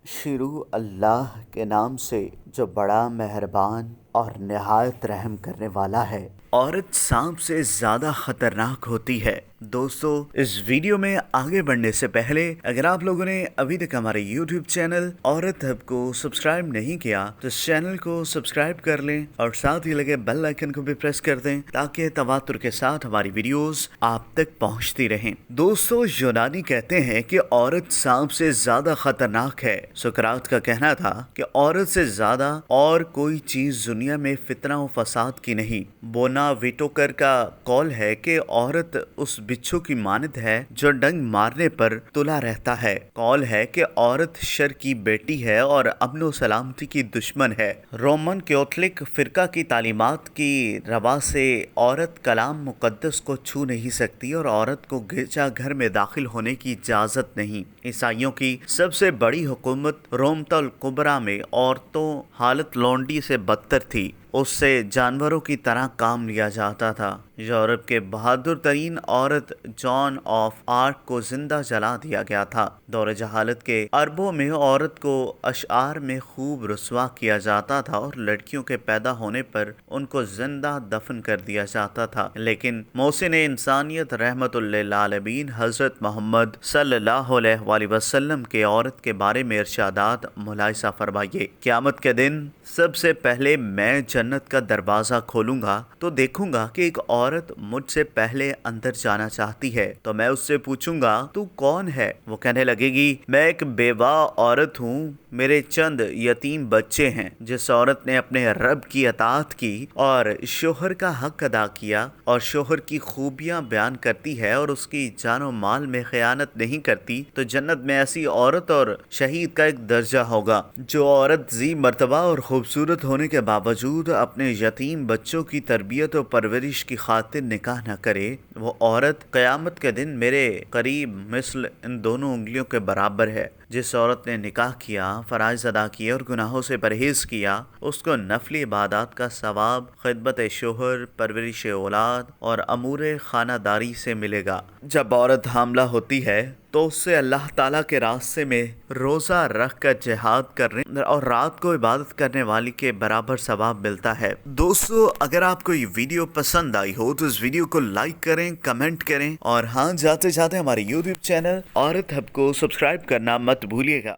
شروع اللہ کے نام سے جو بڑا مہربان اور نہایت رحم کرنے والا ہے۔ عورت سانپ سے زیادہ خطرناک ہوتی ہے۔ دوستو، اس ویڈیو میں آگے بڑھنے سے پہلے اگر آپ لوگوں نے ابھی تک ہمارے یوٹیوب چینل عورت ہب کو سبسکرائب نہیں کیا تو اس چینل کو سبسکرائب کر لیں اور ساتھ ہی لگے بیل آئیکن کو بھی پریس کر دیں تاکہ تواتر کے ساتھ ہماری ویڈیوز آپ تک پہنچتی رہیں۔ دوستو، یونانی کہتے ہیں کہ عورت سانپ سے زیادہ خطرناک ہے۔ سقراط کا کہنا تھا کہ عورت سے زیادہ اور کوئی چیز دنیا میں فتنہ و فساد کی نہیں۔ بونا ویٹوکر کا قول ہے کہ عورت اس بچھو کی مانند ہے جو ڈنگ مارنے پر تلا رہتا ہے۔ قول ہے کہ عورت شر کی بیٹی ہے اور امن و سلامتی کی دشمن ہے۔ رومن کیتھولک فرقہ کی تعلیمات کی روا سے عورت کلام مقدس کو چھو نہیں سکتی اور عورت کو گرجا گھر میں داخل ہونے کی اجازت نہیں۔ عیسائیوں کی سب سے بڑی حکومت رومتا الکبریٰ میں عورتوں حالت لونڈی سے بدتر تھی۔ اس سے جانوروں کی طرح کام لیا جاتا تھا۔ یورپ کے بہادر ترین عورت جان آف آرک کو زندہ جلا دیا گیا تھا۔ دور جہالت کے عربوں میں عورت کو اشعار میں خوب رسوا کیا جاتا تھا اور لڑکیوں کے پیدا ہونے پر ان کو زندہ دفن کر دیا جاتا تھا، لیکن محسن انسانیت رحمت للعالمین حضرت محمد صلی اللہ علیہ وآلہ وسلم کے عورت کے بارے میں ارشادات ملاحظہ فرمائیے۔ قیامت کے دن سب سے پہلے میں جنت کا دروازہ کھولوں گا تو دیکھوں گا کہ ایک عورت مجھ سے پہلے اندر جانا چاہتی ہے، تو میں اس سے پوچھوں گا تو کون ہے؟ وہ کہنے لگے گی میں ایک بیوہ عورت ہوں، میرے چند یتیم بچے ہیں۔ جس عورت نے اپنے رب کی اطاعت کی اور شوہر کا حق ادا کیا اور شوہر کی خوبیاں بیان کرتی ہے اور اس کی جان و مال میں خیانت نہیں کرتی تو جنت میں ایسی عورت اور شہید کا ایک درجہ ہوگا۔ جو عورت ذی مرتبہ اور خوبصورت ہونے کے باوجود اپنے یتیم بچوں کی تربیت و پرورش کی خاطر نکاح نہ کرے، وہ عورت قیامت کے دن میرے قریب مثل ان دونوں انگلیوں کے برابر ہے۔ جس عورت نے نکاح کیا، فرائض ادا کیے اور گناہوں سے پرہیز کیا، اس کو نفلی عبادات کا ثواب خدمت شوہر، پرورش اولاد اور امور خانہ داری سے ملے گا۔ جب عورت حاملہ ہوتی ہے تو اس سے اللہ تعالیٰ کے راستے میں روزہ رکھ کر جہاد کرنے اور رات کو عبادت کرنے والی کے برابر ثواب ملتا ہے۔ دوستو، اگر آپ کو یہ ویڈیو پسند آئی ہو تو اس ویڈیو کو لائک کریں، کمنٹ کریں اور ہاں، جاتے جاتے ہمارے یوٹیوب چینل عورت ہب کو سبسکرائب کرنا مت بھولیے گا۔